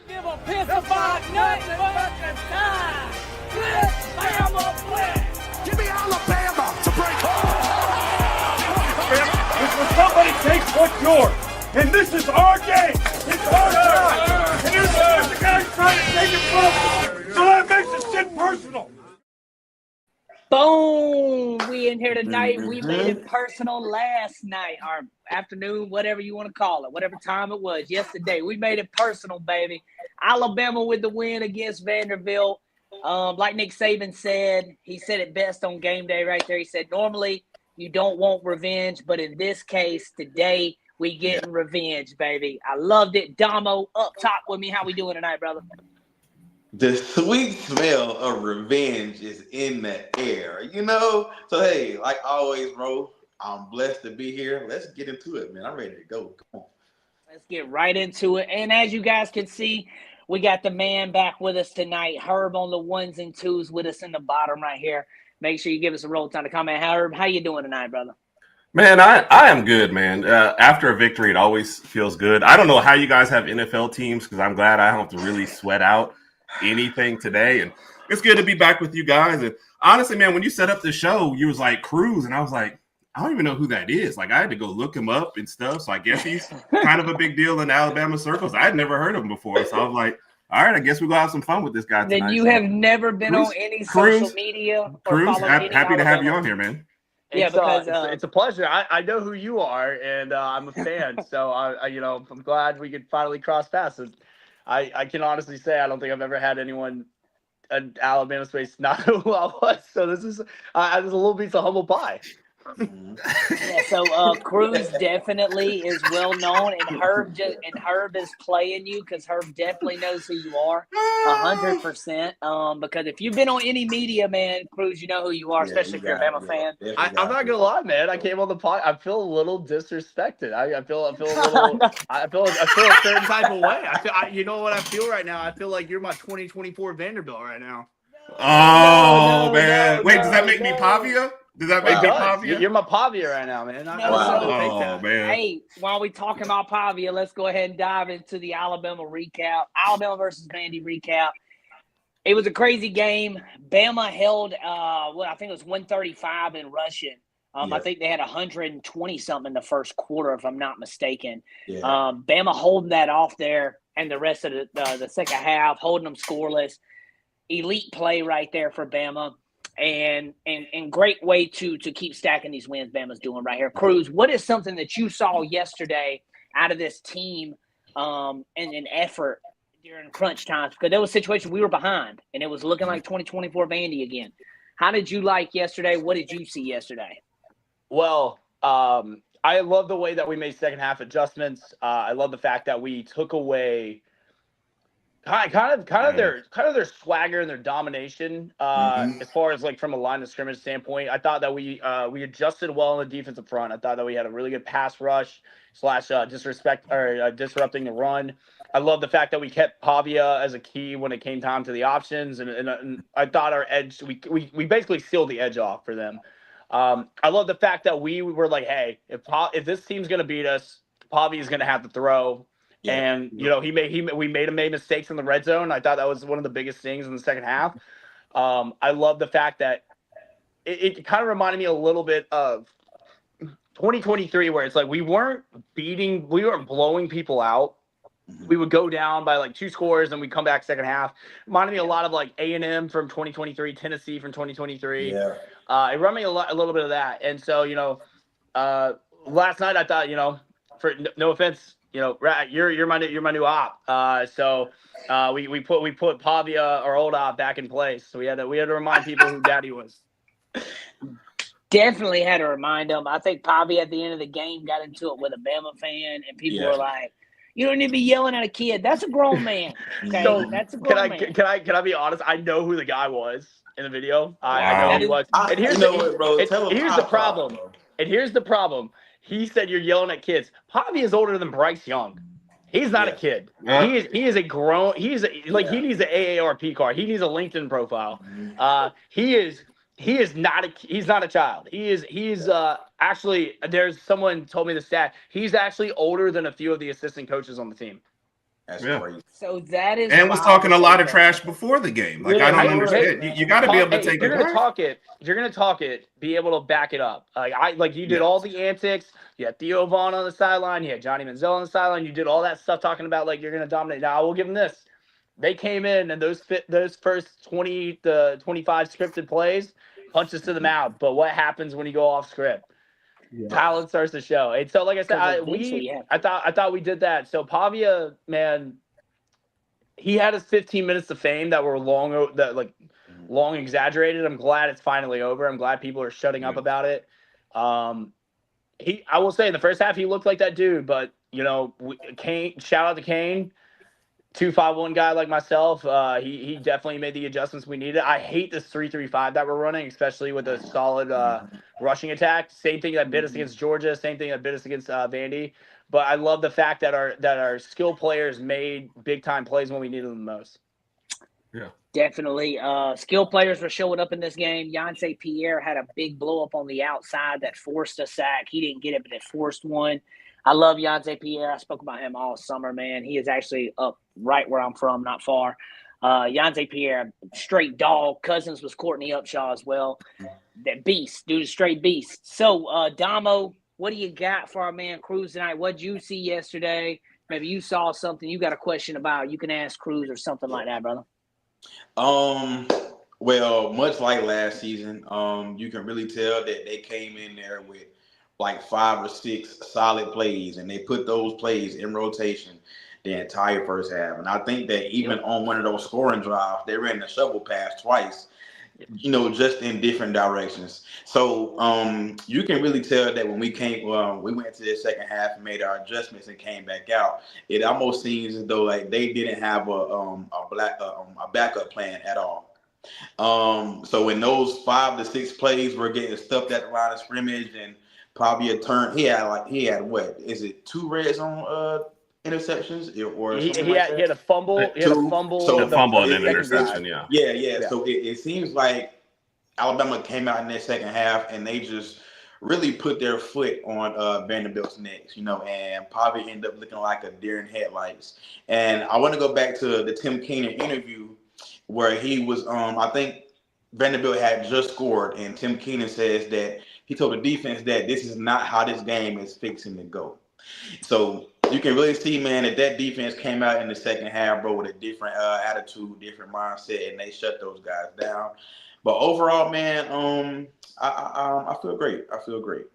Give a piss about nothing but the time. Blitz, Bama, blitz. Give me Alabama to break. When somebody takes what's yours, and this is our game, it's our time, and here's the guy's trying to take it from us, so that makes this shit personal. Boom! We in here tonight. We made it personal last night, or afternoon, whatever you want to call it, whatever time it was yesterday. We made it personal, baby. Alabama with the win against Vanderbilt. Like Nick Saban said, he said it best on game day right there. He said, normally you don't want revenge, but in this case, today, we getting revenge, baby. I loved it. Damo, up top with me. How we doing tonight, brother? The sweet smell of revenge is in the air, you know? So, hey, like always, bro, I'm blessed to be here. Let's get into it, man. I'm ready to go. Come on. Let's get right into it. And as you guys can see, we got the man back with us tonight. Herb on the ones and twos with us in the bottom right here. Make sure you give us a roll time to comment. Herb, how you doing tonight, brother? Man, I am good, man. After a victory, it always feels good. I don't know how you guys have NFL teams because I'm glad I don't have to really sweat out anything today. And it's good to be back with you guys. And honestly, man, when you set up the show, you was like Cruz, and I was like, I don't even know who that is. Like, I had to go look him up and stuff. So I guess he's kind of a big deal in Alabama circles. I had never heard of him before. So I was like, all right, I guess we're going to have some fun with this guy tonight. Then you have never been on any social media? Cruz, happy to have you on here, man. Yeah, because it's a pleasure. I know who you are, and I'm a fan. So I'm glad we could finally cross paths. I can honestly say I don't think I've ever had anyone in Alabama space not know who I was. So this is a little piece of humble pie. Yeah, so Cruz definitely is well known, and Herb is playing you because Herb definitely knows who you are, 100%. Because if you've been on any media, man, Cruz, you know who you are, especially if you're a Bama fan. I'm not gonna lie, man. I came on the pod. I feel a little disrespected. I feel a little. I feel a certain type of way. You know what I feel right now? I feel like you're my 2024 Vanderbilt right now. Oh man! Wait, does that make me Pavia? Does that make me Pavia? You're my Pavia right now, man. Oh, man. Hey, while we talking about Pavia, let's go ahead and dive into the Alabama recap. Alabama versus Vandy recap. It was a crazy game. Bama held, I think it was 135 in rushing. I think they had 120-something in the first quarter, if I'm not mistaken. Yeah. Bama holding that off there, and the rest of the second half, holding them scoreless. Elite play right there for Bama. And great way to keep stacking these wins Bama's doing right here. Cruz, what is something that you saw yesterday out of this team and an effort during crunch times? Because there was a situation we were behind, and it was looking like 2024 Vandy again. How did you like yesterday? What did you see yesterday? Well, I love the way that we made second half adjustments. I love the fact that we took away kind of their swagger and their domination as far as like from a line of scrimmage standpoint. I thought that we adjusted well on the defensive front. I thought that we had a really good pass rush / disrupting the run. I love the fact that we kept Pavia as a key when it came time to the options, and I thought our edge we basically sealed the edge off for them. I love the fact that we were like, hey, if this team's gonna beat us, Pavia is gonna have to throw. Yeah. And we made mistakes in the red zone. I thought that was one of the biggest things in the second half. I love the fact that it kind of reminded me a little bit of 2023, where it's like we weren't blowing people out. We would go down by like 2 scores and we come back second half. Reminded me a lot of like A&M from 2023, Tennessee from 2023. Yeah. It reminded me a little bit of that. And so last night I thought for no offense. You're my new op. So we put Pavia, our old op, back in place. So we had to remind people who Daddy was. Definitely had to remind them. I think Pavia at the end of the game got into it with a Bama fan, and people were like, "You don't need to be yelling at a kid. That's a grown man." Okay, so that's a grown man. Can I be honest? I know who the guy was in the video. I know who he was. And here's the problem. Bro. And here's the problem. He said you're yelling at kids. Pavia is older than Bryce Young. He's not a kid. Yeah. He is a grown. He needs an AARP card. He needs a LinkedIn profile. He's not a child. He's actually, there's someone told me the stat. He's actually older than a few of the assistant coaches on the team. That's Yeah. crazy. So that is And was wild talking to a say, lot of Coach. trash before the game. Like, Yeah, I don't hey, understand. hey, You got to be able to Hey, take if you're it. gonna talk it, if you're gonna talk it, be able to back it up. Like you did Yeah. all the antics. You had Theo Vaughn on the sideline. You had Johnny Manziel on the sideline. You did all that stuff talking about like you're gonna dominate. Now I will give them this. They came in and those first 20 to 25 scripted plays punches to the mouth. But what happens when you go off script? Talent starts to show. And so, like I said, 'Cause eventually you have to. I thought we did that. So Pavia, man, he had his 15 minutes of fame that were long exaggerated. I'm glad it's finally over. I'm glad people are shutting up about it. I will say in the first half he looked like that dude, but Kane, shout out to Kane, 251 guy like myself. He definitely made the adjustments we needed. I hate this 3-3-5 that we're running, especially with a solid rushing attack. Same thing that bit us against Georgia. Same thing that bit us against Vandy. But I love the fact that our skill players made big time plays when we needed them the most. Yeah. Definitely. Skill players were showing up in this game. Yonsei Pierre had a big blow up on the outside that forced a sack. He didn't get it, but it forced one. I love Yonsei Pierre. I spoke about him all summer, man. He is actually up right where I'm from, not far. Yonsei Pierre, straight dog. Cousins was Courtney Upshaw as well. That beast, dude, a straight beast. So, Damo, what do you got for our man Cruz tonight? What did you see yesterday? Maybe you saw something you got a question about. You can ask Cruz or something like that, brother. Well, much like last season, you can really tell that they came in there with like 5 or 6 solid plays, and they put those plays in rotation the entire first half. And I think that even on one of those scoring drives, they ran the shovel pass twice, just in different directions. So you can really tell that when we went to the second half and made our adjustments and came back out, it almost seems as though like they didn't have a backup plan at all. So when those 5 to 6 plays were getting stuffed at the line of scrimmage, and probably he had what is it, 2 red zone interceptions or something He like had that? a fumble. He had a fumble. So A fumble and the an second interception, drive. yeah. So it seems like Alabama came out in that second half and they just really put their foot on Vanderbilt's necks, and probably ended up looking like a deer in headlights. And I want to go back to the Tim Keenan interview where he was, I think Vanderbilt had just scored, and Tim Keenan says that he told the defense that this is not how this game is fixing to go. So you can really see, man, that defense came out in the second half, bro, with a different attitude, different mindset, and they shut those guys down. But overall, man, I feel great. I feel great.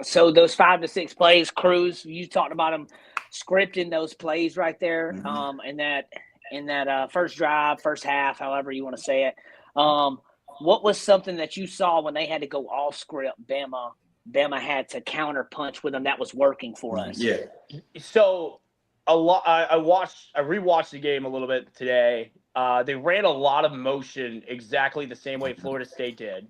So those 5 to 6 plays, Cruz, you talked about them scripting those plays right there. In that first drive, first half, however you want to say it. What was something that you saw when they had to go off script? Bama had to counter punch with them that was working for us. Yeah. So a lot. I rewatched the game a little bit today. They ran a lot of motion exactly the same way Florida State did.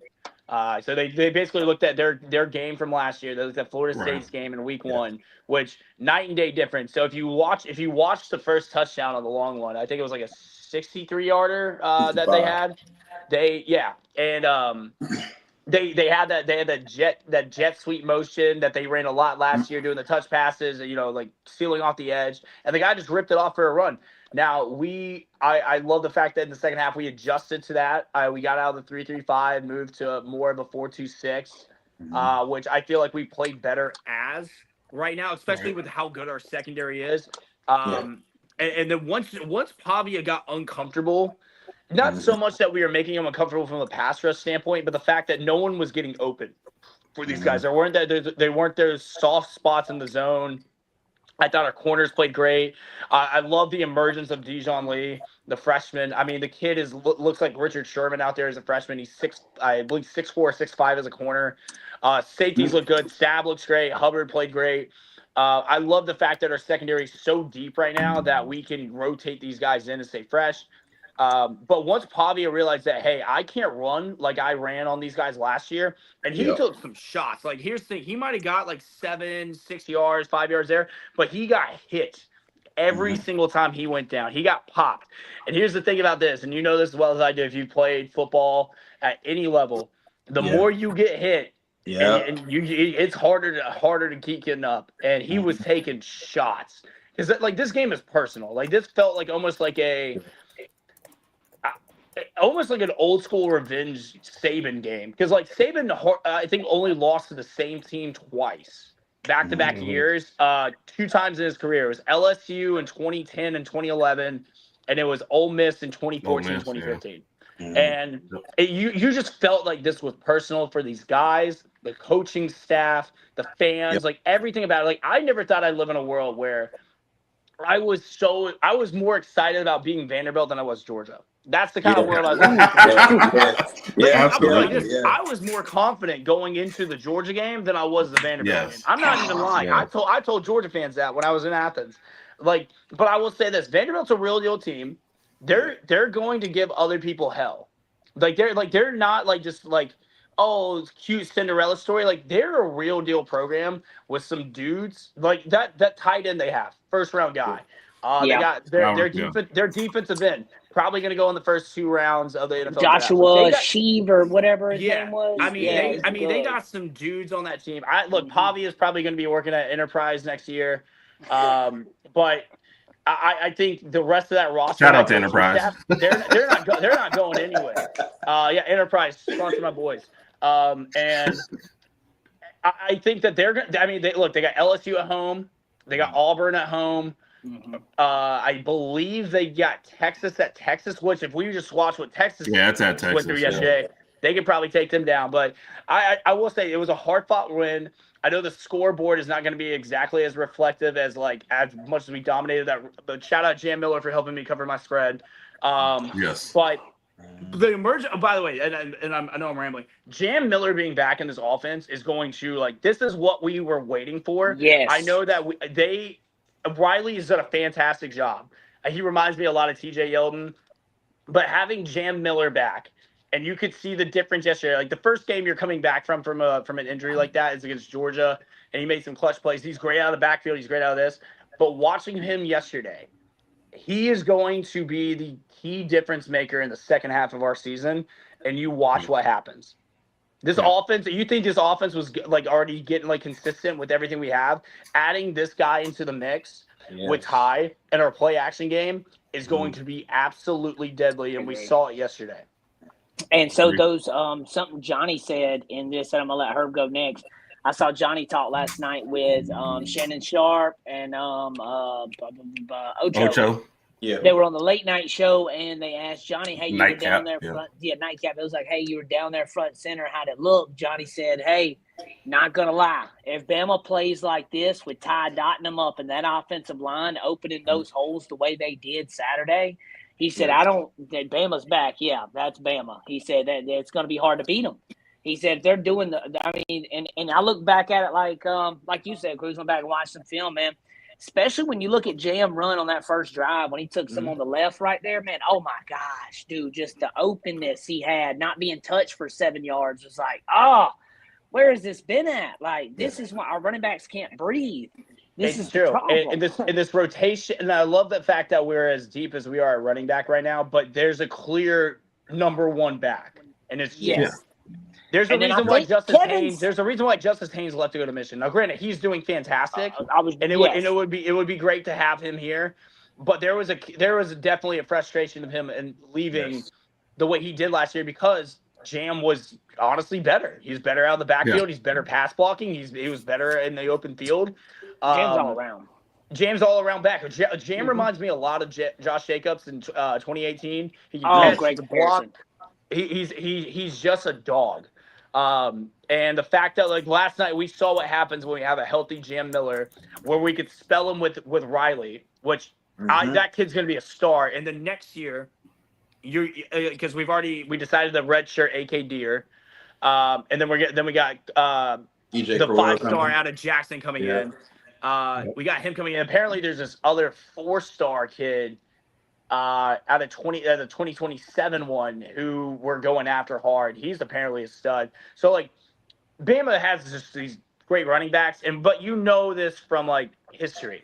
So they basically looked at their game from last year. They looked at Florida State's game in week 1, which night and day difference. So if you watch the first touchdown on the long one, I think it was like a 63-yarder that they had. They had that jet sweep motion that they ran a lot last year doing the touch passes, like sealing off the edge, and the guy just ripped it off for a run. Now I love the fact that in the second half we adjusted to that. We got out of the 3-3-5, moved to more of a 4-2-6, which I feel like we played better as right now, especially with how good our secondary is. And then once Pavia got uncomfortable, not so much that we were making him uncomfortable from a pass rush standpoint, but the fact that no one was getting open for these guys. There weren't those soft spots in the zone. I thought our corners played great. I love the emergence of Dijon Lee, the freshman. I mean, the kid looks like Richard Sherman out there as a freshman. He's 6'4", 6'5" as a corner. Safeties look good. Stab looks great. Hubbard played great. I love the fact that our secondary is so deep right now that we can rotate these guys in and stay fresh. But once Pavia realized that, hey, I can't run like I ran on these guys last year, and he took some shots. Like, here's the thing. He might have got like 7, 6 yards, 5 yards there, but he got hit every single time he went down. He got popped. And here's the thing about this, and you know this as well as I do if you played football at any level, the more you get hit, it's harder to keep getting up. And he was taking shots. because like this game is personal. Like this felt like almost like an old school revenge Saban game, because like Saban, I think only lost to the same team twice, back-to-back years. 2 times in his career. It was LSU in 2010 and 2011, and it was Ole Miss in 2014, 2015. And you just felt like this was personal for these guys, the coaching staff, the fans, like everything about it. Like I never thought I'd live in a world where I was more excited about being Vanderbilt than I was Georgia. That's the kind of world I was in. Absolutely. I was more confident going into the Georgia game than I was the Vanderbilt game. I'm not even lying. Yes. I told Georgia fans that when I was in Athens. Like, but I will say this: Vanderbilt's a real deal team. They're going to give other people hell. They're not like just like, oh, it's cute Cinderella story. Like they're a real deal program with some dudes like that tight end they have, first round guy. They got their defensive end probably going to go in the first 2 rounds of the NFL Joshua Sheave or whatever his name was. They got some dudes on that team. Pavi is probably going to be working at Enterprise next year, but I think the rest of that roster. Shout out to Enterprise. Staff, they're not going anywhere. Enterprise sponsor my boys. And I think that they're going. I mean, they got LSU at home, they got Auburn at home. I believe they got Texas at Texas, which if we just watch what Texas it's at Texas went through yesterday, they could probably take them down. But I will say it was a hard fought win. I know the scoreboard is not going to be exactly as reflective as much as we dominated that. But shout out Jam Miller for helping me cover my spread. Yes. But the emergence. By the way, and I know I'm rambling. Jam Miller being back in this offense is going to this is what we were waiting for. Yes. I know that Riley has done a fantastic job. He reminds me a lot of TJ Yeldon, but having Jam Miller back, and you could see the difference yesterday. Like the first game you're coming back from an injury like that is against Georgia, and he made some clutch plays. He's great out of the backfield. He's great out of this. But watching him yesterday, he is going to be the key difference maker in the second half of our season, and you watch what happens. This offense, you think this offense was already getting consistent with everything we have? Adding this guy into the mix with Ty and our play action game is going to be absolutely deadly, and we saw it yesterday. And so those something Johnny said in this, and I'm gonna let Herb go next. I saw Johnny talk last night with Shannon Sharp and Ocho. Yeah. They were on the late night show, and they asked Johnny, "Hey, you were down there front." Nightcap. It was like, "Hey, you were down there front center. How'd it look?" Johnny said, "Hey, not gonna lie, if Bama plays like this with Ty dotting them up and that offensive line opening those holes the way they did Saturday," he said, Bama's back. Yeah, that's Bama. He said that it's going to be hard to beat them. He said if they're doing and I look back at it like you said, Cruz, went back and watched some film, man. Especially when you look at Jam run on that first drive when he took some on the left right there, man. Oh my gosh, dude! Just the openness he had, not being touched for 7 yards, was like, where has this been at? Like this is why our running backs can't breathe. This is true. The problem. In this rotation, and I love the fact that we're as deep as we are at running back right now. But there's a clear number one back, and it's There's a reason why Justice Haynes left to go to Michigan. Now, granted, he's doing fantastic, it would be great to have him here. But there was definitely a frustration of him and leaving the way he did last year because Jam was honestly better. He's better out of the backfield. He's better pass blocking. He was better in the open field. Jam's all around. Jam's all around back. Jam reminds me a lot of Josh Jacobs in 2018. He can great block. He's just a dog. And the fact that last night we saw what happens when we have a healthy Jam Miller, where we could spell him with Riley, which that kid's going to be a star. And then next year, because we decided the red shirt AK Deer, and then we got the 5-star out of Jackson coming in. We got him coming in. Apparently, there's this other 4-star kid out of the 2027 one who we're going after hard. He's apparently a stud. So Bama has just these great running backs, but you know this from history.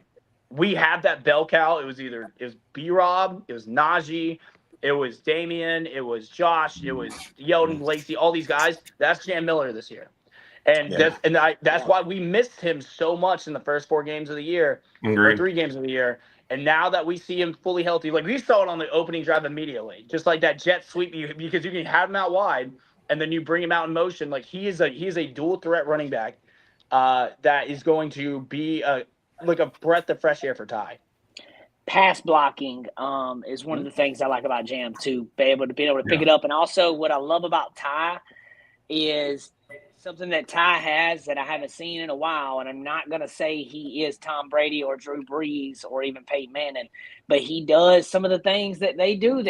We have that bell cow. It was B-Rob, it was Najee, it was Damian, it was Josh, it was Yeldon, Lacey, all these guys. That's Jam Miller this year. And that's why we missed him so much in the first 4 games of the year, or 3 games of the year. And now that we see him fully healthy, like we saw it on the opening drive immediately, just like that jet sweep, because you can have him out wide and then you bring him out in motion. Like he is a dual threat running back that is going to be like a breath of fresh air for Ty. Pass blocking is one of the things I like about Jam too. Be able to pick it up, and also what I love about Ty is something that Ty has that I haven't seen in a while, and I'm not going to say he is Tom Brady or Drew Brees or even Peyton Manning, but he does some of the things that they do.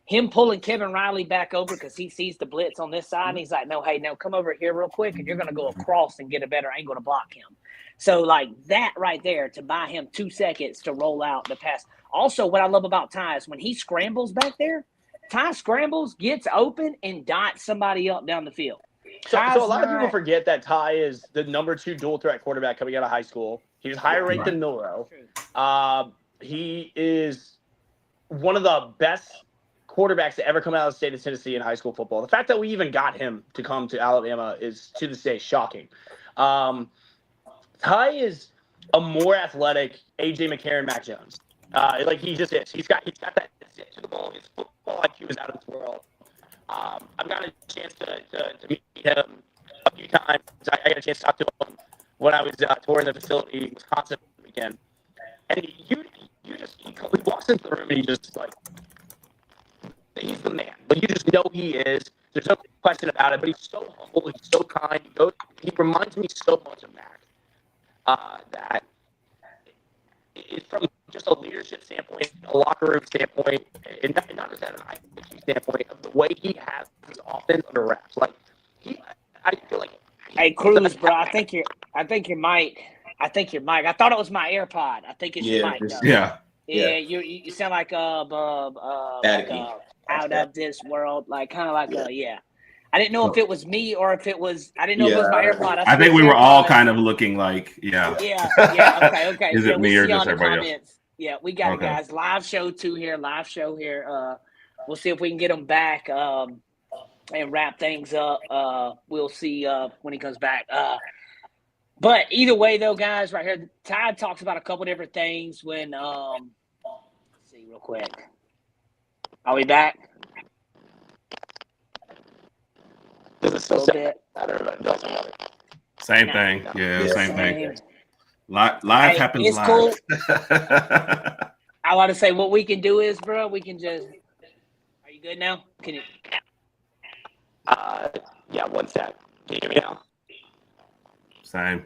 Him pulling Kevin Riley back over because he sees the blitz on this side, and he's like, no, hey, no, come over here real quick, and you're going to go across and get a better angle to block him. So, like, that right there, to buy him 2 seconds to roll out the pass. Also, what I love about Ty is when he scrambles back there, Ty scrambles, gets open, and dots somebody up down the field. So a lot of people forget that Ty is the number 2 dual threat quarterback coming out of high school. He's higher ranked than Milroe. He is one of the best quarterbacks to ever come out of the state of Tennessee in high school football. The fact that we even got him to come to Alabama is, to this day, shocking. Ty is a more athletic A.J. McCarron, Mac Jones. Like he just is. He's got that to the ball. His football IQ is out of this world. I've got a chance to meet him a few times. I got a chance to talk to him when I was touring the facility in Wisconsin weekend. And he walks into the room and he just like, he's the man. But you just know he is. There's no question about it. But he's so humble. He's so kind. He reminds me so much of Mac. That it's from just a leadership standpoint, a locker room standpoint, and not just that, an IQ standpoint of the way he has his offense under wraps. Like I feel like. Hey Cruz, bro, I think your mic. I thought it was my AirPod. I think it's your mic. Yeah. You sound like out of this world, like kind of like I didn't know if it was me or if it was. I didn't know if it was my AirPod. I think we were all kind of looking like, Yeah. Okay. Is it me or just everybody else? Yeah, we got it, guys. Live show here. We'll see if we can get him back and wrap things up. We'll see when he comes back. But either way, though, guys, right here, Ty talks about a couple different things when. Let's see real quick. Are we back? Same thing. Yeah, same thing. Live happens it's live. Cool. I want to say what we can do is, bro, we can just. Are you good now? Can you? Yeah, 1 sec. Can you hear me now? Same.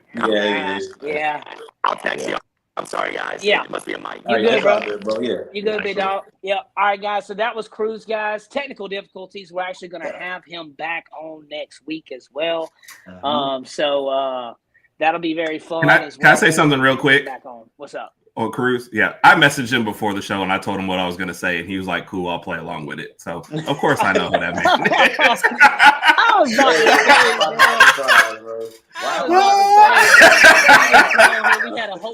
Yeah. I'll text you. I'm sorry, guys. Yeah. It must be a mic. You good, bro? Yeah. You good, big dog? Yeah. All right, guys. So that was Cruz, guys. Technical difficulties. We're actually going to have him back on next week as well. So that'll be very fun. Can I say something real quick? Back on. What's up? Oh, Cruz? Yeah. I messaged him before the show and I told him what I was going to say. And he was like, cool, I'll play along with it. So, of course, I know who that man is. I was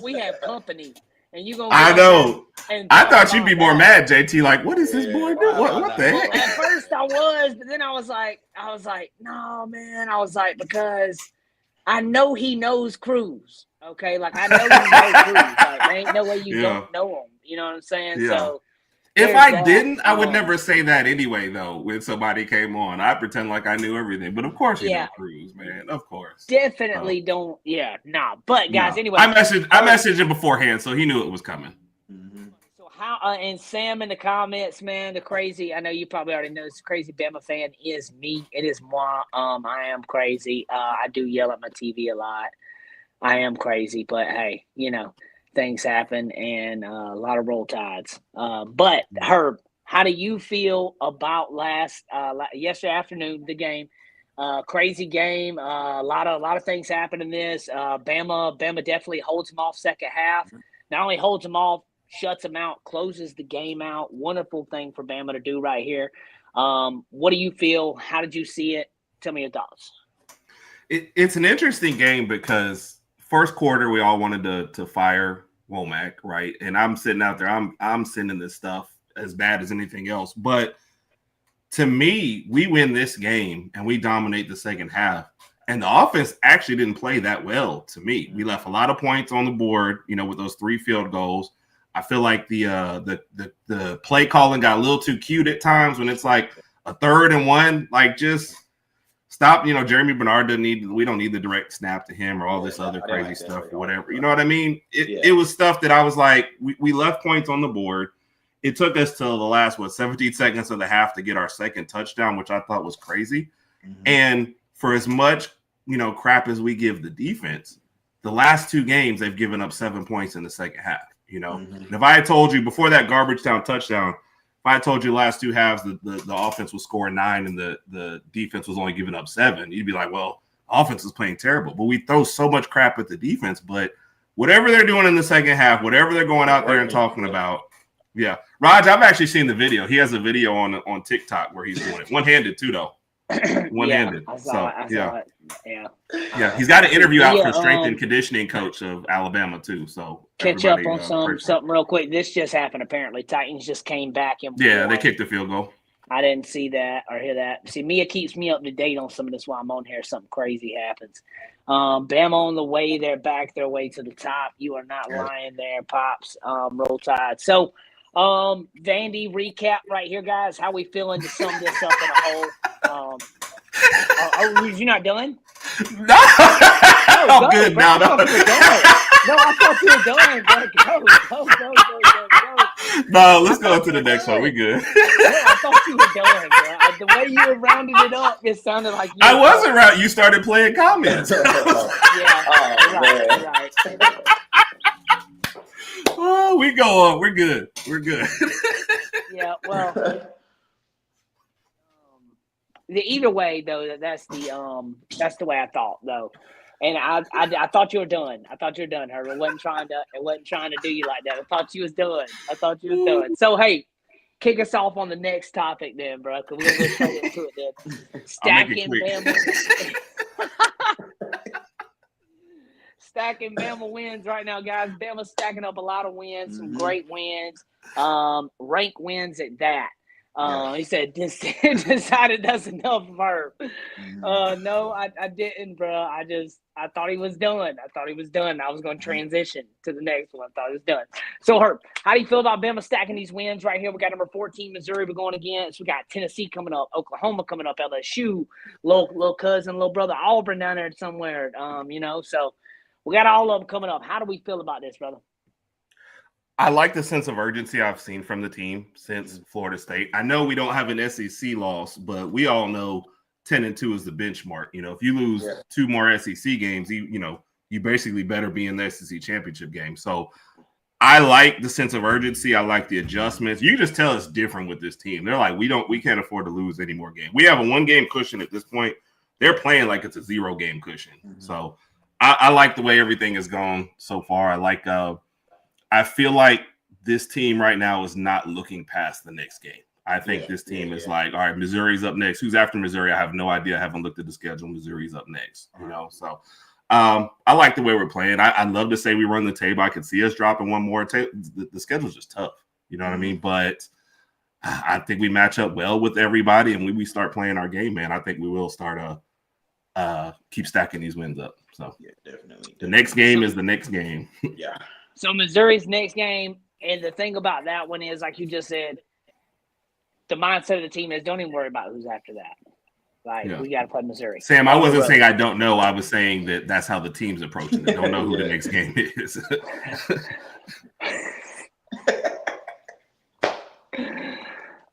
we had company. And you gonna I know. I thought you'd be more mad, JT. Like, what is this boy doing? What the heck? At first I was, but then I was like, no, man. I was like, because I know he knows Cruz. Okay, like I know he knows Cruz. Like, there ain't no way you don't know him. You know what I'm saying? Yeah. So if I didn't, I would never say that anyway, though, when somebody came on. I pretend like I knew everything. But of course you know Cruz, man. Of course. Definitely don't. Yeah, nah. But guys, anyway. I messaged him beforehand, so he knew it was coming. So how and Sam in the comments, man, the crazy, I know you probably already know this crazy Bama fan is me. It is moi. I am crazy. I do yell at my TV a lot. I am crazy, but hey, things happen and a lot of roll tides. But Herb, how do you feel about yesterday afternoon, the game? Crazy game. A lot of things happened in this. Bama definitely holds them off second half. Not only holds them off, shuts them out, closes the game out. Wonderful thing for Bama to do right here. What do you feel? How did you see it? Tell me your thoughts. It's an interesting game because first quarter we all wanted to fire Womack, right? And I'm sitting out there, I'm sending this stuff as bad as anything else. But to me, we win this game and we dominate the second half. And the offense actually didn't play that well to me. We left a lot of points on the board, with those 3 field goals. I feel like the play calling got a little too cute at times when it's like a 3rd and 1. Like, just stop. Jeremy Bernard we don't need the direct snap to him or all this other crazy stuff or whatever. You know what I mean? It was stuff that I was like, we left points on the board. It took us till the last 17 seconds of the half to get our second touchdown, which I thought was crazy. Mm-hmm. And for as much, crap as we give the defense, the last 2 games, they've given up 7 points in the second half, Mm-hmm. And if I had told you before that garbage time touchdown, if I had told you the last 2 halves, the offense was scoring 9 and the defense was only giving up 7, you'd be like, well, offense is playing terrible. But we throw so much crap at the defense. But whatever they're doing in the second half, whatever they're going out there and talking about, yeah. Raj, I've actually seen the video. He has a video on TikTok where he's doing it. One-handed, too, though. One-handed. I saw it. Yeah. He's got an interview out for strength and conditioning coach of Alabama, too. So catch up on something real quick. This just happened, apparently. Titans just came back. And they kicked the field goal. I didn't see that or hear that. See, Mia keeps me up to date on some of this while I'm on here. Something crazy happens. Bama on the way. They're back their way to the top. You are not lying there, Pops. Roll Tide. So, Vandy recap right here, guys. How we feeling to sum this up in a whole? Was you not done? No, I'm good now. No, I thought you were done. Go. No, let's go to the next one. We good. Yeah, I thought you were done, bro. The way you were rounding it up, it sounded like you I wasn't right. You started playing comments. Right. Oh, we go on. We're good. Yeah, well, either way though, that's the way I thought though, and I thought you were done. I thought you were done, Herb. It wasn't trying to do you like that. I thought you was done. So hey, kick us off on the next topic then, bro. Cause we're gonna go straight into it then. Stacking Bama. Stacking Bama wins right now, guys. Bama's stacking up a lot of wins, some great wins, rank wins at that. He said, decided that's enough of her. No, I didn't, bro. I thought he was done. I was going to transition to the next one. I thought he was done. So, Herb, how do you feel about Bama stacking these wins right here? We got number 14, Missouri we're going against. We got Tennessee coming up, Oklahoma coming up, LSU, little cousin, little brother Auburn down there somewhere, so we got all of them coming up. How do we feel about this, brother? I like the sense of urgency I've seen from the team since Florida State. I know we don't have an SEC loss, but we all know 10-2 is the benchmark. If you lose 2 more SEC games, you basically better be in the SEC championship game. So I like the sense of urgency. I like the adjustments. You can just tell it's different with this team. They're like, we can't afford to lose any more games. We have a 1-game cushion at this point. They're playing like it's a 0-game cushion. Mm-hmm. So I like the way everything has gone so far. I feel like this team right now is not looking past the next game. I think this team is like, all right, Missouri's up next. Who's after Missouri? I have no idea. I haven't looked at the schedule. Missouri's up next, So I like the way we're playing. I'd love to say we run the table. I could see us dropping one more. The schedule's just tough. You know what I mean? But I think we match up well with everybody. And when we start playing our game, man, I think we will start keep stacking these wins up. So definitely. The next game is the next game. Yeah. So Missouri's next game, and the thing about that one is, like you just said, the mindset of the team is don't even worry about who's after that. We got to play Missouri. Sam, I wasn't saying I don't know. I was saying that's how the team's approaching it. Don't know who the next game is.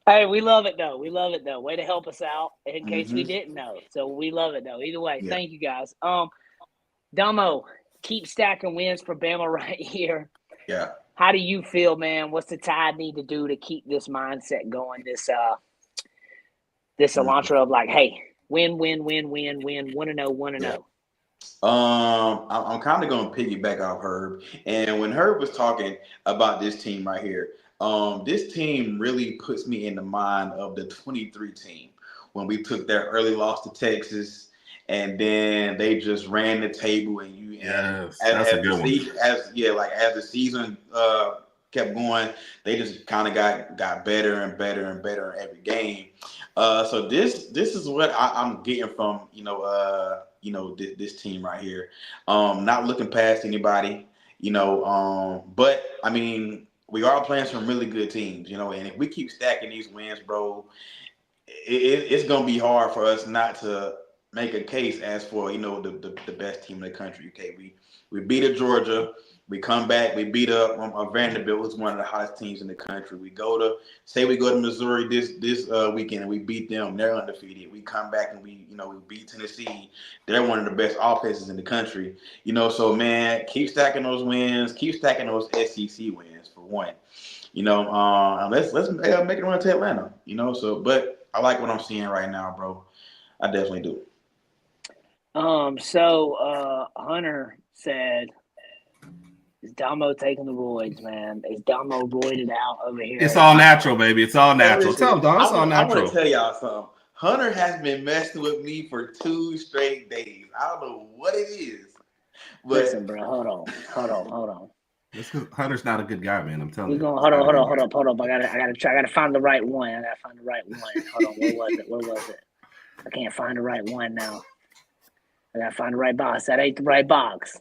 Hey, we love it though. Way to help us out in case we didn't know. So we love it though. Either way, thank you guys. Damo, keep stacking wins for Bama right here. Yeah. How do you feel, man? What's the Tide need to do to keep this mindset going? This mantra of like, hey, win, 1-0. I'm kind of going to piggyback off Herb. And when Herb was talking about this team right here, this team really puts me in the mind of the 23 team when we took that early loss to Texas. And then they just ran the table, and that's a good one. As the season kept going. They just kind of got better and better and better every game. So this is what I'm getting from this team right here. Not looking past anybody, but I mean we are playing some really good teams, and if we keep stacking these wins, bro, it's gonna be hard for us not to make a case as for the best team in the country. Okay, we beat a Georgia. We come back, we beat up Vanderbilt, who's one of the hottest teams in the country. We go to Missouri this weekend and we beat them. They're undefeated. We come back and we beat Tennessee. They're one of the best offenses in the country. So man, keep stacking those wins, keep stacking those SEC wins for one. Let's make it run to Atlanta. But I like what I'm seeing right now, bro. I definitely do. So Hunter said, is Damo taking the roids, man? Is Damo roided out over here? It's all natural, baby. It's all natural. Tell him, Dom, it's all natural. I want to tell y'all something. Hunter has been messing with me for 2 straight days. I don't know what it is. But listen, bro, hold on. It's because Hunter's not a good guy, man. I'm telling you. Hold up. I gotta find the right one. Hold on, what was it? I can't find the right one now. I gotta find the right box. That ain't the right box.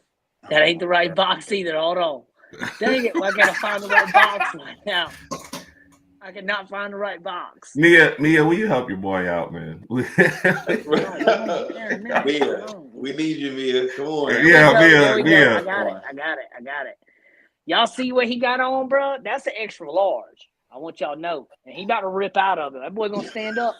That ain't the right box either. Hold on. Dang it, I gotta find the right box right now. I cannot find the right box. Mia, will you help your boy out, man? Mia, we need you, Mia. Come on. Yeah, Mia. I got it. Y'all see what he got on, bro? That's an extra large. I want y'all to know. And he about to rip out of it. That boy gonna stand up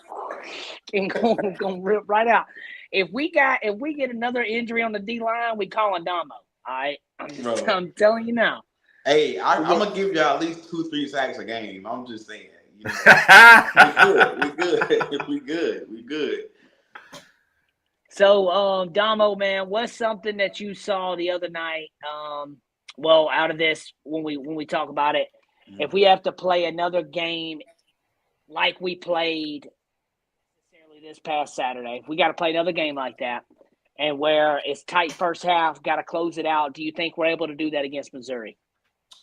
and gonna rip right out. If we get another injury on the D line, we calling Damo. All right, I'm telling you now. Hey, I'm gonna give y'all at least 2-3 sacks a game. I'm just saying. We good. So, Damo, man, what's something that you saw the other night? Out of this, when we talk about it, if we have to play another game like we played necessarily this past Saturday, if we got to play another game like that, and where it's tight first half, got to close it out, do you think we're able to do that against Missouri?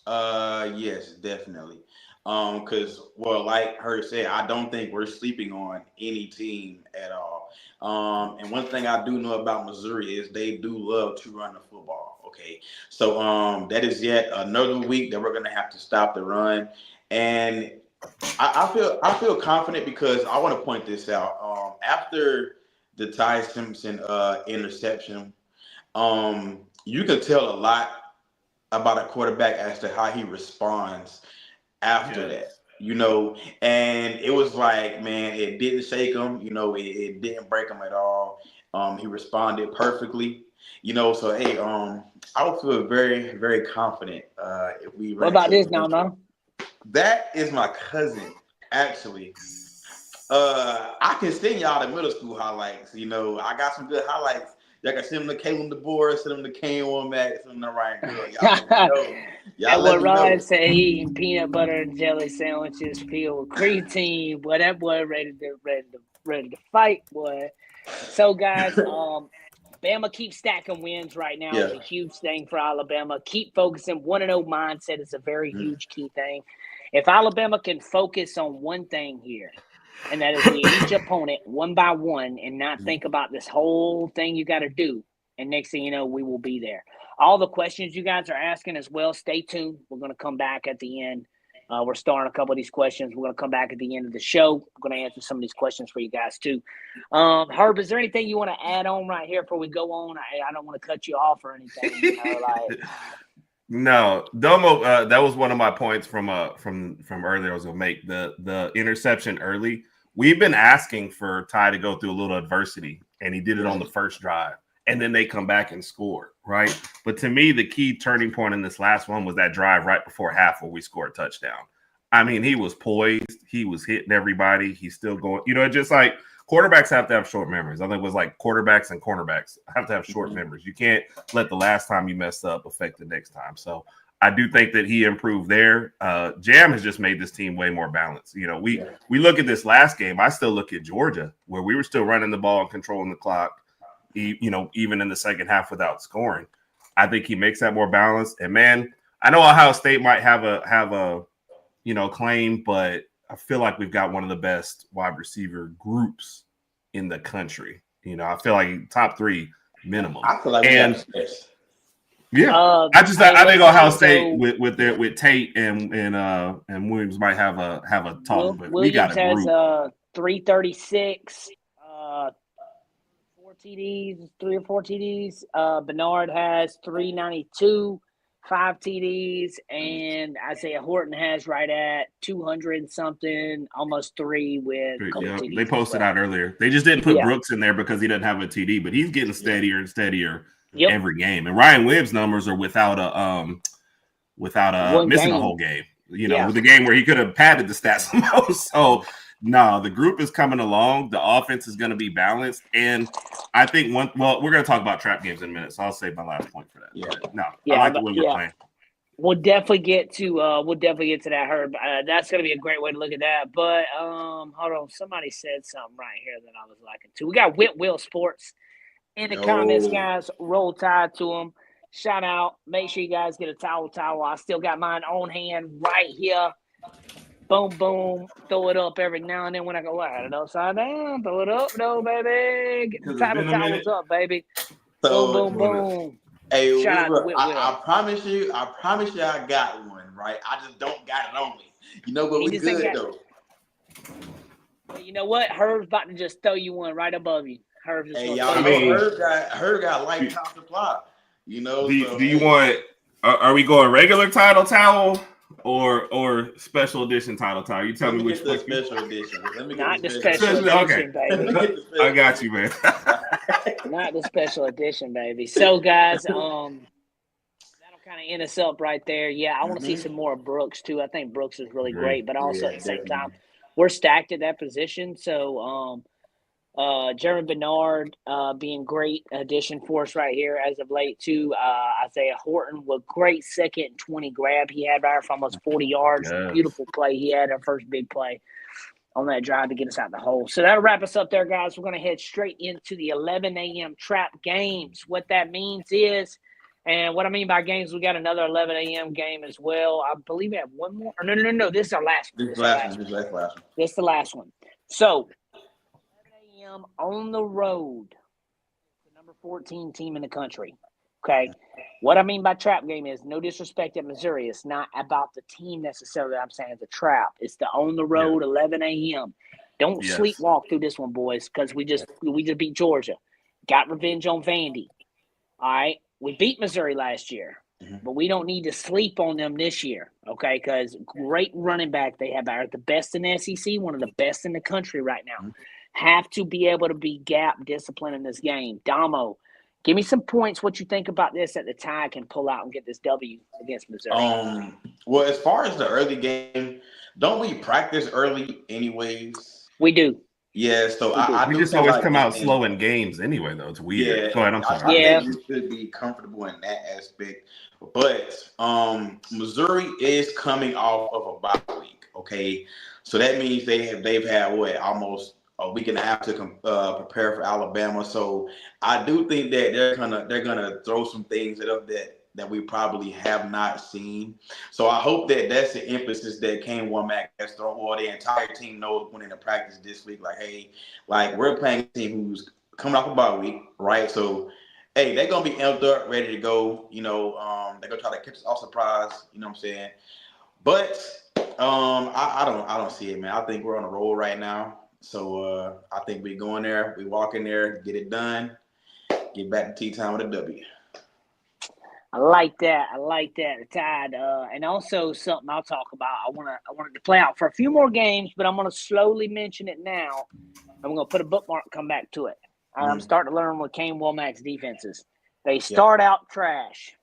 Yes, definitely. Because like her said, I don't think we're sleeping on any team at all. And one thing I do know about Missouri is they do love to run the football. Okay, so that is yet another week that we're gonna have to stop the run, and I feel confident because I want to point this out. After the Ty Simpson interception, you can tell a lot about a quarterback as to how he responds after that, and it was like, man, it didn't shake him, it didn't break him at all. He responded perfectly, so hey, I would feel very, very confident if we what about this now, no? That is my cousin, actually. I can send y'all the middle school highlights. I got some good highlights. Y'all can send them to Kalen DeBoer, send them to Kane Womack, send them to Ryan Good. Y'all let me know. Ryan said he eating peanut butter and jelly sandwiches filled with creatine. Boy, that boy ready to fight, boy. So guys, Bama keeps stacking wins right now. It's a huge thing for Alabama. Keep focusing. 1-0 mindset is a very huge key thing. If Alabama can focus on one thing here, and that is we each opponent one by one and not think about this whole thing you got to do. And next thing you know, we will be there. All the questions you guys are asking as well, stay tuned. We're going to come back at the end. We're starting a couple of these questions. We're going to come back at the end of the show. We're going to answer some of these questions for you guys too. Herb, is there anything you want to add on right here before we go on? I don't want to cut you off or anything. No, Domo. That was one of my points from earlier. I was gonna make the interception early. We've been asking for Ty to go through a little adversity, and he did it on the first drive, and then they come back and score, right? But to me, the key turning point in this last one was that drive right before half where we scored a touchdown. I mean, he was poised, he was hitting everybody, he's still going. It's just like quarterbacks have to have short memories. I think it was like quarterbacks and cornerbacks have to have short memories. You can't let the last time you messed up affect the next time. So I do think that he improved there. Jam has just made this team way more balanced. We look at this last game. I still look at Georgia, where we were still running the ball and controlling the clock, even in the second half without scoring. I think he makes that more balanced. And, man, I know Ohio State might have a claim, but I feel like we've got one of the best wide receiver groups in the country. I feel like top 3 minimum. I feel like we got space. Yeah, I think Ohio State with Tate and Williams might have a talk, but we got a group. Has 336, 4 TDs, 3 or 4 TDs. Bernard has 392, 5 TDs, and Isaiah Horton has right at 200 something, almost 3 with a couple TDs. They posted out earlier. They just didn't put Brooks in there because he doesn't have a TD, but he's getting steadier and steadier every game. And Ryan Williams' numbers are without missing a whole game. The game where he could have padded the stats the most. So no, the group is coming along. The offense is going to be balanced, and I think we're going to talk about trap games in a minute. So I'll save my last point for that. I like the way we're playing. We'll definitely get to that, Herb. That's going to be a great way to look at that. But hold on, somebody said something right here that I was liking too. We got Whitwell Sports in the comments, guys. Roll Tide to them. Shout out. Make sure you guys get a towel. I still got mine on hand right here. Boom, boom. Throw it up every now and then when I go out. It upside down. Throw it up, though, baby. Get the towels up, baby. So, boom, boom. Hey, shout out to I promise you I got one, right? I just don't got it on me. But we good, though. Well, you know what? Herb's about to just throw you one right above you. Herb's just Herb got lifetime supply. Do you want? Are we going regular title towel or special edition title towel? You tell me which one. Special edition. Let me Not the special edition, baby. I got you, man. Not the special edition, baby. So, guys, that'll kind of end us up right there. Yeah, I want to see some more Brooks too. I think Brooks is really great, but also at the same time, we're stacked at that position. So, Jeremy Bernard being great addition for us right here as of late too. Isaiah Horton with great 2nd and 20 grab he had right there for almost 40 yards. Yes. Beautiful play he had, our first big play on that drive to get us out the hole. So that'll wrap us up there, guys. We're going to head straight into the 11 a.m. trap games. What that means is, and what I mean by games, we got another 11 a.m. game as well. I believe we have one more. No. This is our last one. This is the last one. So, on the road, the number 14 team in the country. Okay. What I mean by trap game is no disrespect at Missouri. It's not about the team necessarily. I'm saying it's a trap. It's the on the road 11 a.m. Don't sleepwalk through this one, boys, because we just beat Georgia. Got revenge on Vandy. All right. We beat Missouri last year, but we don't need to sleep on them this year. Okay. Because great running back they have. The best in the SEC, one of the best in the country right now. Have to be able to be gap discipline in this game. Damo, give me some points. What you think about this that the Tide can pull out and get this W against Missouri? Well, as far as the early game, don't we practice early anyways? We do. Yeah, so we just always come out slow in games anyway, though. It's weird. Yeah, go ahead, I'm sorry. I think you should be comfortable in that aspect. But Missouri is coming off of a bye week. Okay, so that means they've had almost a week and a half to prepare for Alabama. So I do think that they're gonna throw some things at us that we probably have not seen. So I hope that that's the emphasis that Kane Womack has thrown, or the entire team knows going into practice this week. Like, hey, we're playing a team who's coming off a bye week, right? So, hey, they're gonna be amped up, ready to go. They're gonna try to catch us off surprise. You know what I'm saying? But I don't see it, man. I think we're on a roll right now. So I think we go in there, we walk in there, get it done, get back to tea time with a W. I like that. The Tide. And also something I'll talk about. I want it to play out for a few more games, but I'm going to slowly mention it now. I'm going to put a bookmark, come back to it. I'm starting to learn what Kane Womack's defense is. They start out trash.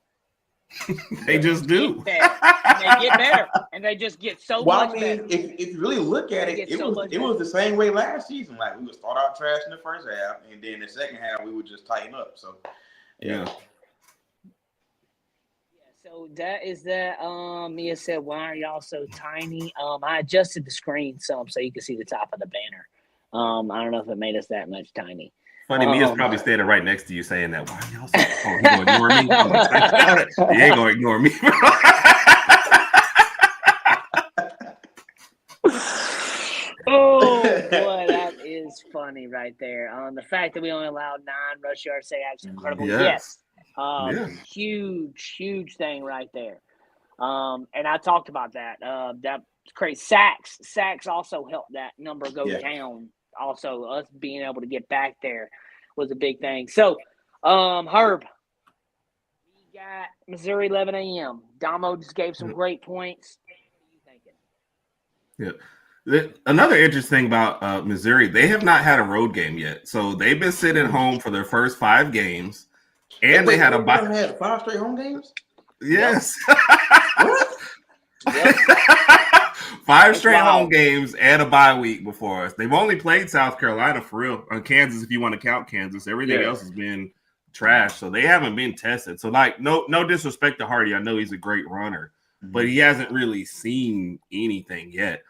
They just do. And they get better, and they just get so much better. If you really look at it, it was the same way last season. Like, we would start out trash in the first half, and then the second half we would just tighten up. So, yeah. So that is that. Mia said, "Why are y'all so tiny?" I adjusted the screen some so you can see the top of the banner. I don't know if it made us that much tiny. Funny, Mia's probably standing right next to you saying that. Why are y'all so? Oh, he gonna ignore me? He ain't gonna ignore me. Oh boy, that is funny right there. The fact that we only allowed 9 rush yards, say that's incredible. Yes. Yes. Huge thing right there. And I talked about that. That's crazy. Sacks also helped that number go down. Also, us being able to get back there was a big thing. So, Herb, we got Missouri 11 a.m. Damo just gave some great points. What are you thinking? Yeah. Another interesting thing about Missouri, they have not had a road game yet. So they've been sitting home for their first 5 games. And they had a bye. They had 5 straight home games? Yes. What? Yep. 5 straight home games and a bye week before us. They've only played South Carolina for real. Kansas, if you want to count Kansas. Everything else has been trash. So they haven't been tested. So, like, no disrespect to Hardy. I know he's a great runner, but he hasn't really seen anything yet.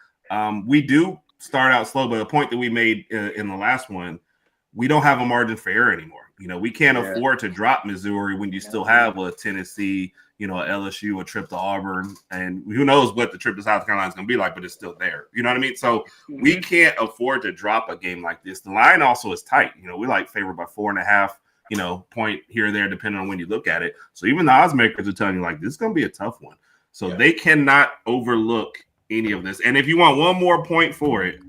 We do start out slow, but the point that we made in the last one, we don't have a margin for error anymore. You know, we can't afford to drop Missouri when you still have a Tennessee, a LSU, a trip to Auburn, and who knows what the trip to South Carolina is going to be like, but it's still there. You know what I mean? So we can't afford to drop a game like this. The line also is tight. We're like favored by 4.5, point here or there, depending on when you look at it. So even the odds makers are telling you, like, this is going to be a tough one. So they cannot overlook any of this. And if you want one more point for it,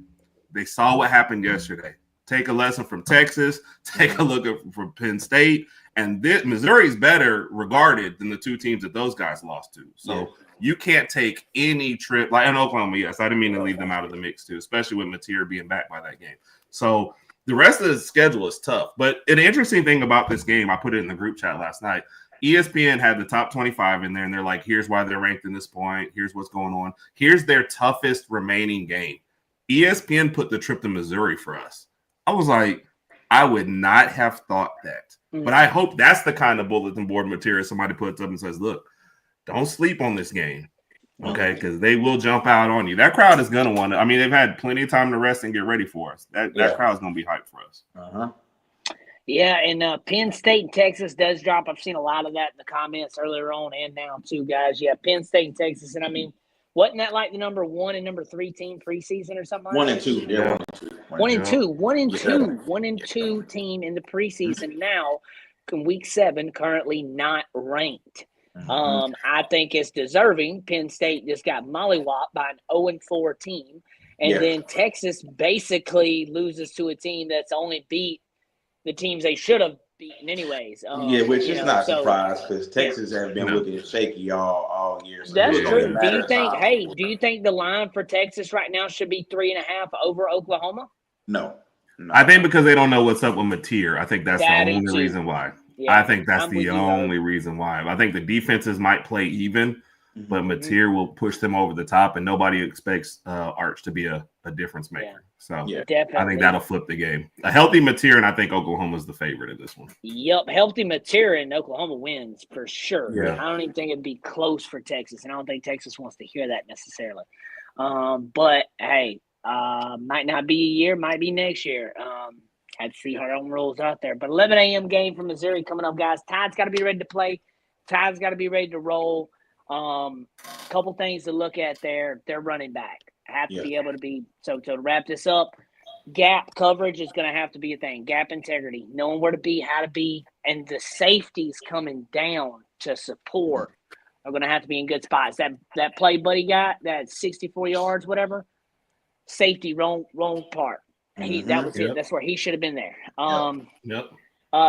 they saw what happened yesterday. Take a lesson from Texas. Take a look from Penn State. And Missouri is better regarded than the 2 teams that those guys lost to. So you can't take any trip. Like in Oklahoma, yes, I didn't mean to leave them out of the mix too, especially with Mateer being back by that game. So the rest of the schedule is tough. But an interesting thing about this game, I put it in the group chat last night, ESPN had the top 25 in there, and they're like, here's why they're ranked in this point. Here's what's going on. Here's their toughest remaining game. ESPN put the trip to Missouri for us. I was like, I would not have thought that. But I hope that's the kind of bulletin board material somebody puts up and says, look, don't sleep on this game, okay? Because they will jump out on you. That crowd is going to want to. I mean, they've had plenty of time to rest and get ready for us. That crowd is going to be hyped for us. Yeah, and Penn State and Texas does drop. I've seen a lot of that in the comments earlier on and now too, guys. Yeah, Penn State and Texas. And, I mean, wasn't that like the number 1 and number 3 team preseason or something like 1 that? and 2. Yeah, 1 and 2. 1 and 2. 1 and 2 team in the preseason now in week 7, currently not ranked. I think it's deserving. Penn State just got mollywopped by an 0-4 team. And then Texas basically loses to a team that's only beat the teams they should have beaten anyways. Which is not a surprise because Texas have been looking shaky all year. So that's true. Do you think the line for Texas right now should be 3.5 over Oklahoma? No. I think because they don't know what's up with Mateer. I think that's the only reason why. Yeah, I think that's the only reason why. I think the defenses might play even, but Mateer will push them over the top, and nobody expects Arch to be a difference maker. So definitely. I think that'll flip the game. A healthy Mateer, and I think Oklahoma's the favorite in this one. Yep, healthy Mateer and Oklahoma wins for sure. Yeah. I don't even think it'd be close for Texas, and I don't think Texas wants to hear that necessarily. But hey, might not be a year, might be next year. Have to see how our own rolls out there. But 11 a.m. game from Missouri coming up, guys. Tide's got to be ready to play. Tide's got to be ready to roll. A couple things to look at there. They're running back. Have to be able to be – so to wrap this up, gap coverage is going to have to be a thing. Gap integrity, knowing where to be, how to be, and the safeties coming down to support are going to have to be in good spots. That play Buddy got, that 64 yards, whatever, safety, wrong part. That was it. That's where he should have been there.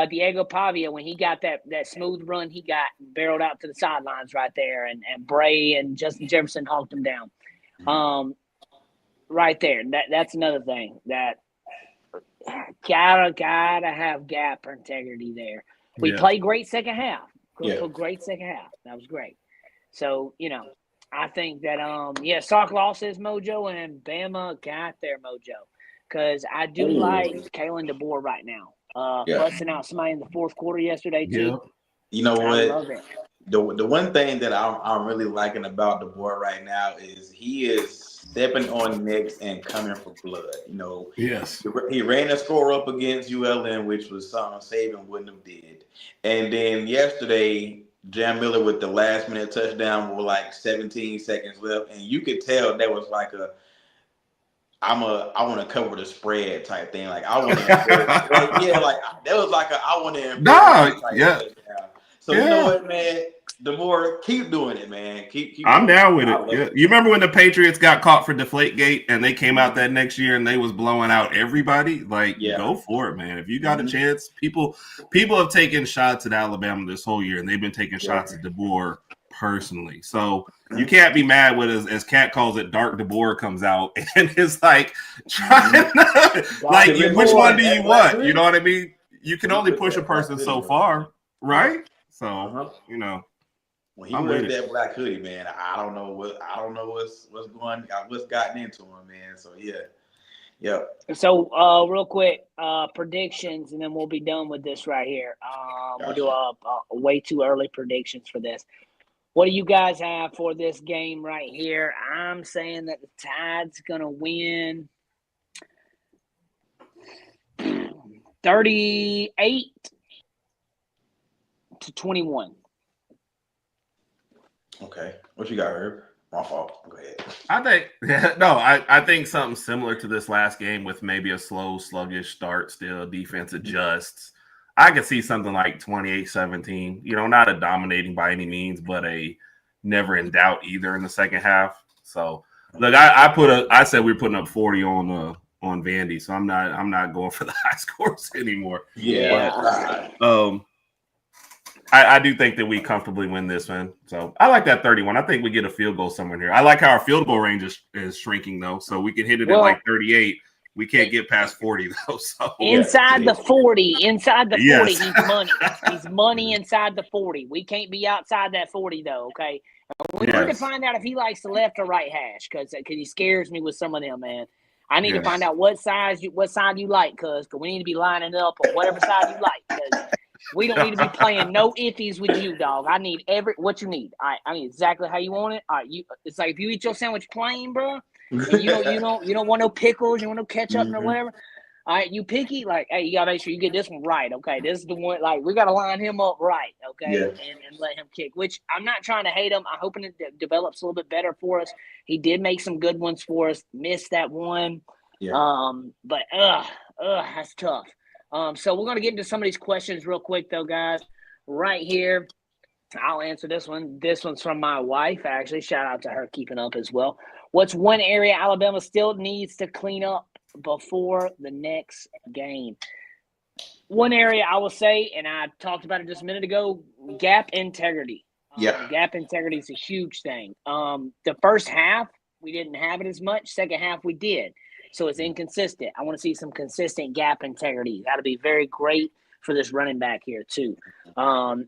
Diego Pavia, when he got that smooth run, he got barreled out to the sidelines right there, and Bray and Justin Jefferson hawked him down. Right there. That's another thing that gotta have gap integrity there. We played great second half. Great second half. That was great. So, I think that Sock lost his mojo and Bama got their mojo. Because I do like Kalen DeBoer right now. Busting out somebody in the fourth quarter yesterday, too. You know what? I love it. The one thing that I'm really liking about DeBoer right now is he is stepping on necks and coming for blood. He ran a score up against ULM, which was something Saban wouldn't have did. And then yesterday, Jam Miller with the last minute touchdown with like 17 seconds left. And you could tell that was like I want to cover the spread type thing. Like I want to, like that was like I want to No, type yeah, touchdown. So you know yeah. what, man? The more keep doing it, man. Keep I'm doing down with I it. love Yeah. You remember when the Patriots got caught for Deflategate and they came out that next year and they was blowing out everybody? Like, Yeah. go for it, man. If you got a chance, people have taken shots at Alabama this whole year, and they've been taking shots at DeBoer personally. So you can't be mad with, as Cat calls it, Dark DeBoer comes out and it's like trying to, like, which one do you want? You know what I mean? You can only push a person so far, right? So, you know. When he I'm wears with it. that black hoodie, man, I don't know what's gotten into him, man. So yeah. So, real quick, predictions, and then we'll be done with this right here. We'll do a way too early predictions for this. What do you guys have for this game right here? I'm saying that the Tide's gonna win 38-21. Okay. What you got, Herb? My fault. Go ahead. I think I think something similar to this last game with maybe a slow, sluggish start still. Defense adjusts. I could see something like 28-17. You know, not a dominating by any means, but a never in doubt either in the second half. So look, I said we were putting up 40 on Vandy, so I'm not going for the high scores anymore. Yeah. But I do think that we comfortably win this one. So I like that 31. I think we get a field goal somewhere here. I like how our field goal range is shrinking, though. So we can hit it at like 38. We can't get past 40, though. So inside the 40, 40, Yes. he's money. He's money inside the 40. We can't be outside that 40, though, okay? We need to find out if he likes the left or right hash because he scares me with some of them, man. I need to find out what side you like, because we need to be lining up on whatever side you like. Because we don't need to be playing no iffies with you, dog. I need what you need. All right, I need exactly how you want it. All right, it's like if you eat your sandwich plain, bro. And you don't want no pickles, you want no ketchup or whatever. All right, you picky, like, hey, you gotta make sure you get this one right, okay? This is the one, like, we gotta line him up right, okay, and let him kick. Which I'm not trying to hate him. I'm hoping it develops a little bit better for us. He did make some good ones for us. Missed that one, but that's tough. So we're gonna get into some of these questions real quick, though, guys. Right here, I'll answer this one. This one's from my wife, actually. Shout out to her keeping up as well. What's one area Alabama still needs to clean up before the next game? One area I will say, and I talked about it just a minute ago, gap integrity. Gap integrity is a huge thing. The first half, we didn't have it as much. Second half, we did. So it's inconsistent. I want to see some consistent gap integrity. That'll be very great for this running back here, too. And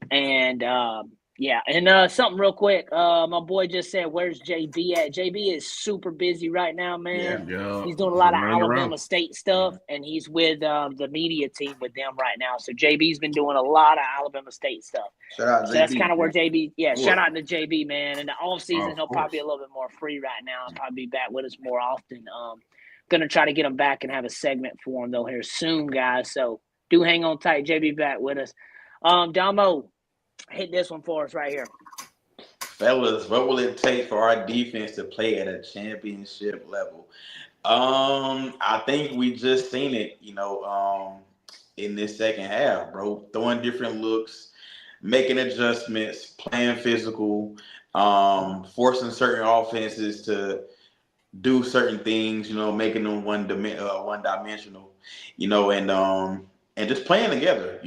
something real quick. My boy just said, where's JB at? JB is super busy right now, man. Yeah. He's doing a lot of Alabama State stuff, and he's with the media team with them right now. So JB's been doing a lot of Alabama State stuff. Shout out So JB, that's kind of where man. JB, shout out to JB, man. In the offseason, he'll probably be a little bit more free right now. He'll probably be back with us more often. Going to try to get him back and have a segment for him, though, here soon, guys. So do hang on tight. JB back with us. Damo, hit this one for us right here. Fellas, what will it take for our defense to play at a championship level? I think we just seen it, in this second half, bro. Throwing different looks, making adjustments, playing physical, forcing certain offenses to do certain things, making them one-dimensional, and just playing together,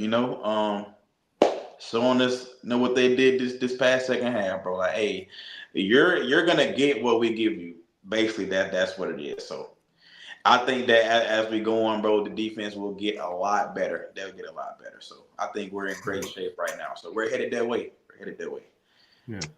showing us what they did this past second half, bro. Like, hey, you're gonna get what we give you. Basically, that's what it is. So I think that as we go on, bro, the defense will get a lot better. They'll get a lot better. So I think we're in great shape right now. So we're headed that way.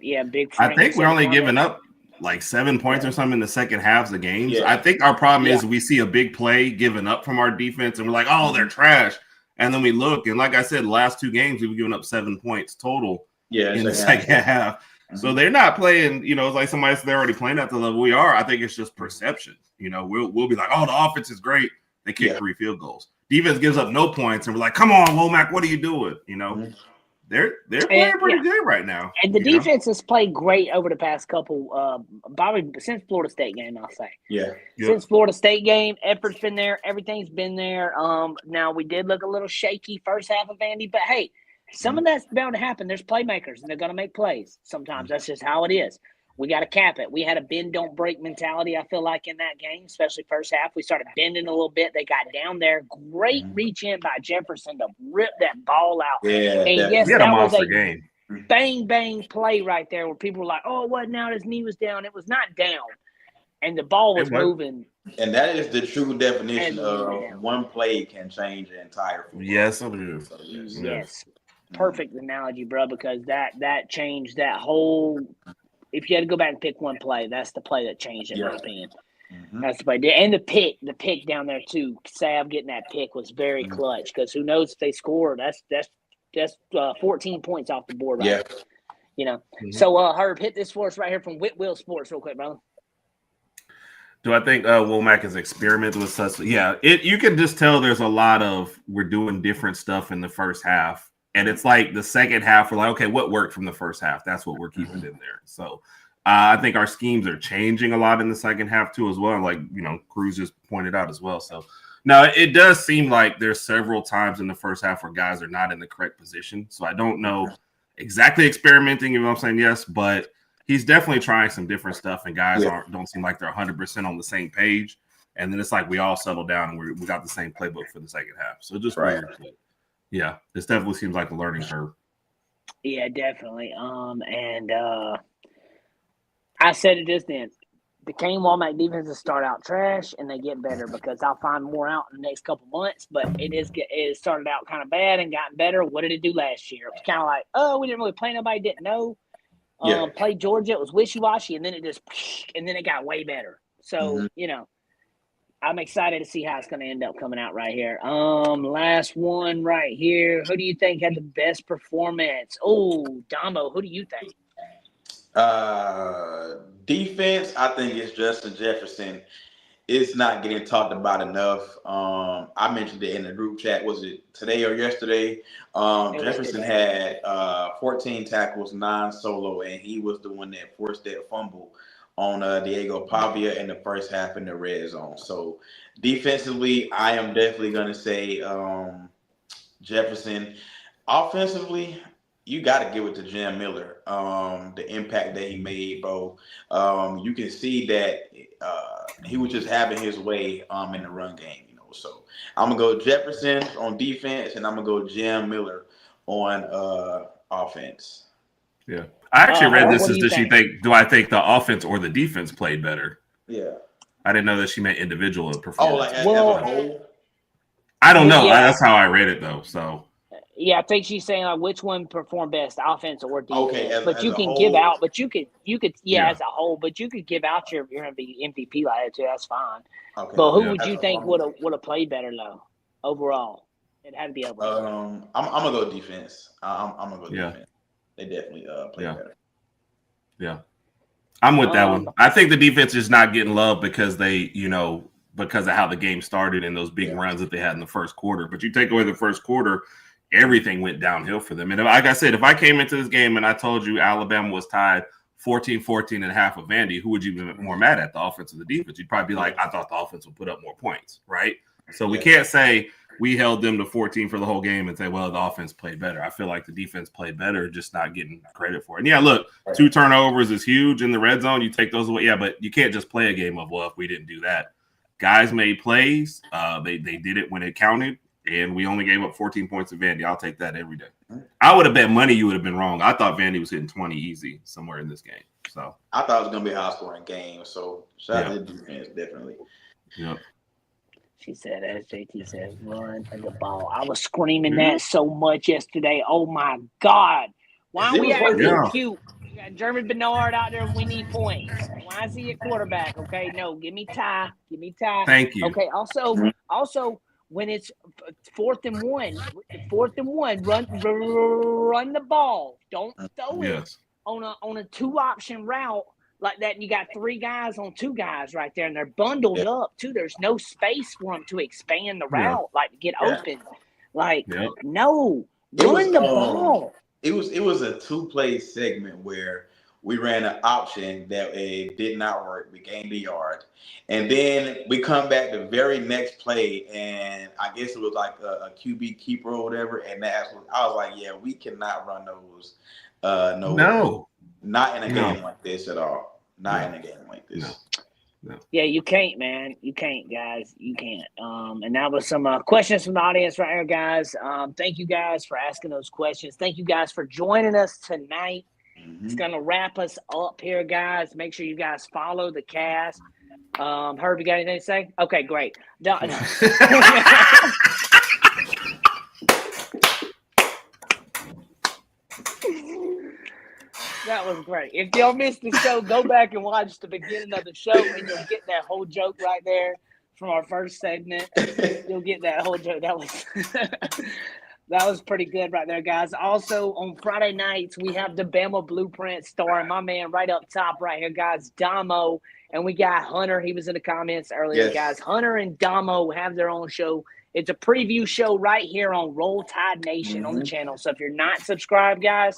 Yeah, big. I think we're only giving up like 7 points or something in the second halves of games. Yeah. I think our problem is we see a big play given up from our defense, and we're like, oh, they're trash. And then we look, and like I said, the last 2 games, we've given up 7 points total in the second half. Mm-hmm. So they're not playing, it's like somebody said they're already playing at the level we are. I think it's just perception. We'll be like, oh, the offense is great. They kick 3 field goals. Defense gives up no points, and we're like, come on, Womack, what are you doing? Mm-hmm. they're playing pretty good right now. And the defense has played great over the past couple, probably since Florida State game, I'll say. Yeah. Since Florida State game, effort's been there. Everything's been there. Now, we did look a little shaky first half of Vandy, but, hey, some of that's bound to happen. There's playmakers, and they're going to make plays sometimes. That's just how it is. We got to cap it. We had a bend, don't break mentality, I feel like, in that game, especially first half. We started bending a little bit. They got down there. Great reach in by Jefferson to rip that ball out. Yeah, and yes, he had a that was monster a game. bang, bang play right there where people were like, oh, it wasn't out. His knee was down. It was not down. And the ball was moving. And that is the true definition of one play can change the entire football. Yes, it is. Yes. Perfect analogy, bro, because that changed that whole – if you had to go back and pick one play, that's the play that changed it, in my opinion. That's the play. And the pick down there too. Sav getting that pick was very clutch because who knows if they score? That's 14 points off the board, right? Yeah. You know. So Herb, hit this for us right here from Whitwell Sports, real quick, brother. Do I think Womack is experimenting with such? Yeah, you can just tell there's a lot of we're doing different stuff in the first half. And it's like the second half, we're like, okay, what worked from the first half? That's what we're keeping in there. So I think our schemes are changing a lot in the second half too as well. Like, Cruz just pointed out as well. So now it does seem like there's several times in the first half where guys are not in the correct position. So I don't know exactly experimenting, I'm saying yes, but he's definitely trying some different stuff and guys don't seem like they're 100% on the same page. And then it's like we all settle down and we got the same playbook for the second half. So just weird. Yeah, this definitely seems like a learning curve. Yeah, definitely. And I said it just then. The Kane Womack defenses start out trash, and they get better because I'll find more out in the next couple months. But it started out kind of bad and gotten better. What did it do last year? It was kind of like, oh, we didn't really play. Nobody didn't know. Played Georgia. It was wishy-washy, and then it got way better. So, I'm excited to see how it's going to end up coming out right here. Last one right here. Who do you think had the best performance? Oh, Damo, who do you think? Defense, I think it's Justin Jefferson. It's not getting talked about enough. I mentioned it in the group chat. Was it today or yesterday? Jefferson had 14 tackles, 9 solo, and he was the one that forced that fumble on Diego Pavia in the first half in the red zone. So defensively, I am definitely going to say Jefferson. Offensively, you got to give it to Jam Miller. The impact that he made, bro. You can see that he was just having his way in the run game, So I'm going to go Jefferson on defense, and I'm going to go Jam Miller on offense. Yeah. I actually read this as do I think the offense or the defense played better? Yeah. I didn't know that she meant individual performance. Oh, like as a whole? I don't know. Yeah. That's how I read it though. So yeah, I think she's saying like which one performed best, offense or defense. Okay, but you can give out, but you could as a whole, but you could give out your MVP like that too. That's fine. Okay. But who would you think would have played better though overall? It had to be overall. I'm gonna go defense. I'm gonna go defense. They definitely play better. Yeah. I'm with that one. I think the defense is not getting love because they, because of how the game started and those big runs that they had in the first quarter. But you take away the first quarter, everything went downhill for them. And like I said, if I came into this game and I told you Alabama was tied 14-14 and a half of Vandy, who would you be more mad at, the offense or the defense? You'd probably be like, I thought the offense would put up more points, right? So we can't say we held them to 14 for the whole game and say, well, the offense played better. I feel like the defense played better, just not getting credit for it. And yeah, look, 2 turnovers is huge in the red zone. You take those away. Yeah, but you can't just play a game of, well, if we didn't do that. Guys made plays. They did it when it counted, and we only gave up 14 points to Vandy. I'll take that every day. I would have bet money you would have been wrong. I thought Vandy was hitting 20 easy somewhere in this game. So I thought it was going to be a high-scoring game. So shout out to the defense, definitely. Yep. She said, as JT says, run the ball. I was screaming that so much yesterday. Oh, my God. Why are we out here cute? We got German Bernard out there. We need points. Why is he a quarterback? Okay, no, give me Ty. Thank you. Okay, also when it's 4th and 1, run the ball. Don't throw it on a 2-option route. Like that, and you got 3 guys on 2 guys right there, and they're bundled up too. There's no space for them to expand the route, like to get open. Like, no, run the ball. it was a 2-play segment where we ran an option that it did not work. We gained a yard. And then we come back the very next play, and I guess it was like a QB keeper or whatever. And I was like, yeah, we cannot run those. No. Not in a game like this at all. Not in a game like this. No. Yeah, you can't, man. You can't, guys. You can't. And that was some questions from the audience right here, guys. Thank you guys for asking those questions. Thank you guys for joining us tonight. It's going to wrap us up here, guys. Make sure you guys follow the cast. Herb, you got anything to say? Okay, great. That was great. If y'all missed the show, go back and watch the beginning of the show, and you'll get that whole joke right there from our first segment. You'll get that whole joke. That was that was pretty good right there, guys. Also, on Friday nights, we have the Bama Blueprint starring my man right up top right here, guys, Damo. And we got Hunter. He was in the comments earlier, guys. Hunter and Damo have their own show. It's a preview show right here on Roll Tide Nation on the channel. So if you're not subscribed, guys,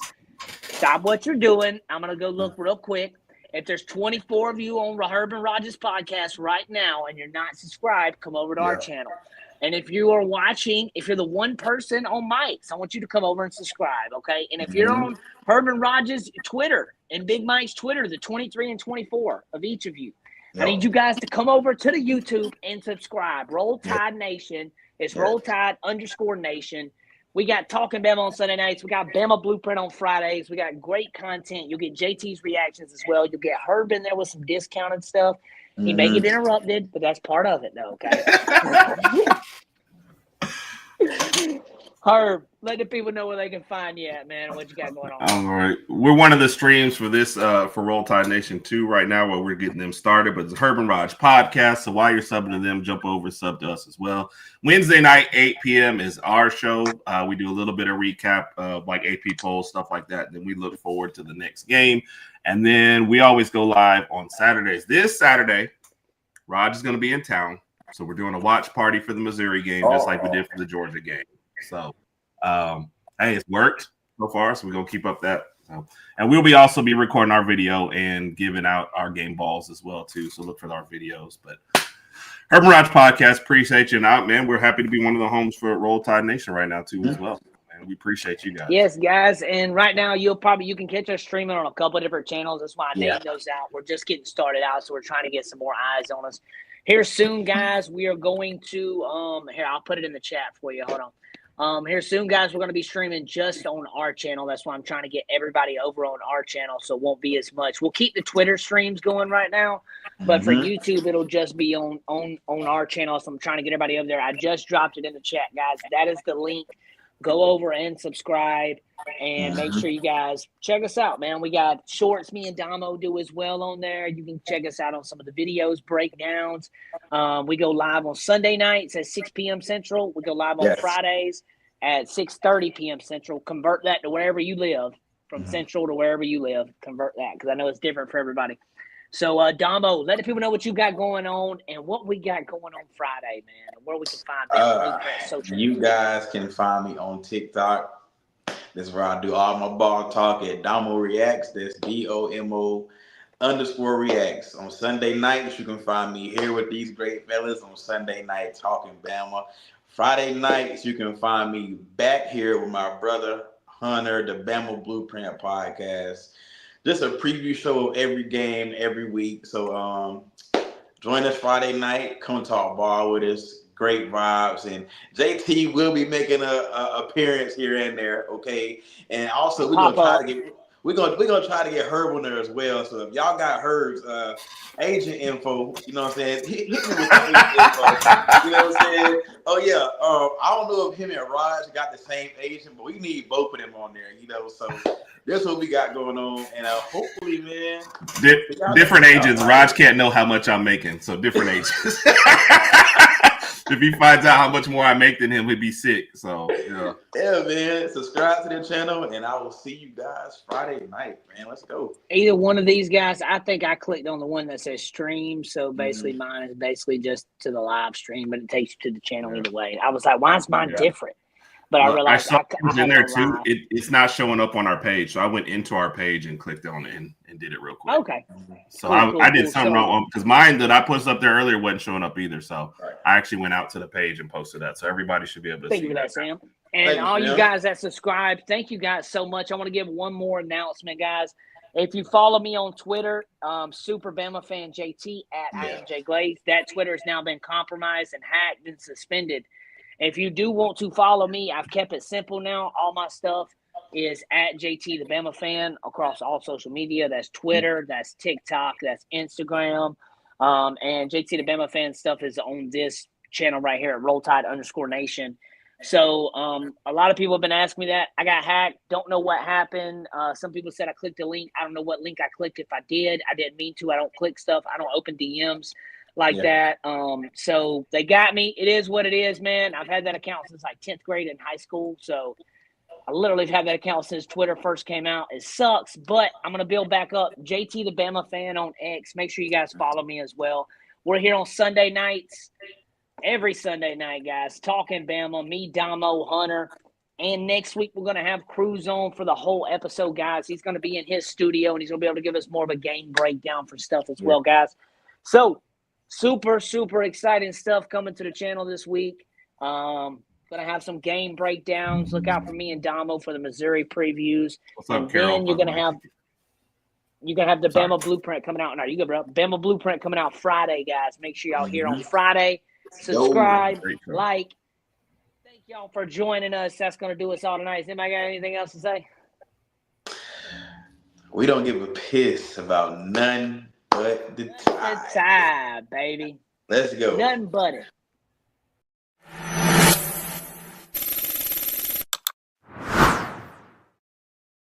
stop what you're doing. I'm going to go look real quick. If there's 24 of you on Herb and Rogers podcast right now and you're not subscribed, come over to our channel. And if you are watching, if you're the one person on Mike's, I want you to come over and subscribe, okay? And if you're on Herb and Rogers' Twitter and Big Mike's Twitter, the 23 and 24 of each of you, I need you guys to come over to the YouTube and subscribe. Roll Tide Nation. It's Roll Tide _Nation. We got Talking Bama on Sunday nights. We got Bama Blueprint on Fridays. We got great content. You'll get JT's reactions as well. You'll get Herb in there with some discounted stuff. He may get interrupted, but that's part of it, though, okay? Herb, let the people know where they can find you at, man, and what you got going on. All right. We're one of the streams for this, for Roll Tide Nation 2 right now while we're getting them started, but it's Herb and Raj podcast, so while you're subbing to them, jump over and sub to us as well. Wednesday night, 8 p.m. is our show. We do a little bit of recap of like AP polls, stuff like that. Then we look forward to the next game. And then we always go live on Saturdays. This Saturday, Raj is going to be in town. So we're doing a watch party for the Missouri game, just like we did for the Georgia game. So, hey, it's worked so far. So we're going to keep up that. And we'll also be recording our video and giving out our game balls as well, too. So look for our videos. But Herb and Raj podcast, appreciate you. And man, we're happy to be one of the homes for Roll Tide Nation right now, too, as well. And we appreciate you guys. Yes, guys. And right now, you can catch us streaming on a couple of different channels. That's why I named those out. We're just getting started out, so we're trying to get some more eyes on us. Here soon, guys, we are going to here, I'll put it in the chat for you. Hold on. Here soon, guys, we're going to be streaming just on our channel. That's why I'm trying to get everybody over on our channel, so it won't be as much. We'll keep the Twitter streams going right now, but for YouTube, it'll just be on our channel. So I'm trying to get everybody over there. I just dropped it in the chat, guys. That is the link. Go over and subscribe, and make sure you guys check us out, man. We got shorts me and Damo do as well on there. You can check us out on some of the videos, breakdowns. We go live on Sunday nights at 6 p.m. Central. We go live on Fridays at 6:30 p.m. Central. Convert that to wherever you live, from Central to wherever you live. Convert that, because I know it's different for everybody. So, Damo, let the people know what you got going on and what we got going on Friday, man, and where we can find social. You guys can find me on TikTok. This is where I do all my ball talk at Damo Reacts. That's DOMO _Reacts. On Sunday nights, you can find me here with these great fellas on Sunday night talking Bama. Friday nights, you can find me back here with my brother Hunter, the Bama Blueprint podcast. Just a preview show of every game every week. So join us Friday night. Come talk ball with us. Great vibes. And JT will be making a appearance here and there. Okay. And also we're gonna try to get Herb on there as well. So if y'all got Herb's agent info, you know what I'm saying? Hit me with the agent info. You know what I'm saying? Oh yeah. I don't know if him and Raj got the same agent, but we need both of them on there, you know. So that's what we got going on, and hopefully, man. Different agents. Raj can't know how much I'm making, so different agents. If he finds out how much more I make than him, he'd be sick. So yeah, man. Subscribe to the channel, and I will see you guys Friday night, man. Let's go. Either one of these guys. I think I clicked on the one that says stream, so basically mine is basically just to the live stream, but it takes you to the channel either way. I was like, why is mine different? But I Well, I realized saw I it was had in there to too. lie. It's not showing up on our page, so I went into our page and clicked on it and did it real quick. Okay. So Cool, I did cool. something So- wrong because mine that I posted up there earlier wasn't showing up either. So Right. I actually went out to the page and posted that, so everybody should be able to Thank see you for that, Sam. And Thank you, all you Sam. guys that subscribe, thank you guys so much. I want to give one more announcement, guys. If you follow me on Twitter, Super Bama Fan JT at Yeah. IMJ Glaze, that Twitter has now been compromised and hacked and suspended. If you do want to follow me, I've kept it simple now. All my stuff is at JT the Bama Fan across all social media. That's Twitter, that's TikTok, that's Instagram. And JT the Bama Fan stuff is on this channel right here at RollTide_Nation. So a lot of people have been asking me that. I got hacked. Don't know what happened. Some people said I clicked a link. I don't know what link I clicked. If I did, I didn't mean to. I don't click stuff. I don't open DMs like that. So they got me. It is what it is, man. I've had that account since like 10th grade in high school. So I literally have had that account since Twitter first came out. It sucks, but I'm going to build back up. JT the Bama Fan on X. Make sure you guys follow me as well. We're here on Sunday nights. Every Sunday night, guys, talking Bama, me, Damo, Hunter. And next week, we're going to have Cruz on for the whole episode, guys. He's going to be in his studio, and he's going to be able to give us more of a game breakdown for stuff as well, guys. So, super, super exciting stuff coming to the channel this week. Going to have some game breakdowns. Look out for me and Damo for the Missouri previews. What's up, And Carol? then you're going to have the Bama Blueprint coming out. No, you good, bro. Bama Blueprint coming out Friday, guys. Make sure y'all here on Friday. Subscribe, like. Thank y'all for joining us. That's going to do us all tonight. Has anybody got anything else to say? We don't give a piss about none but the It's Tide. time, baby. Let's go. Nothing but it.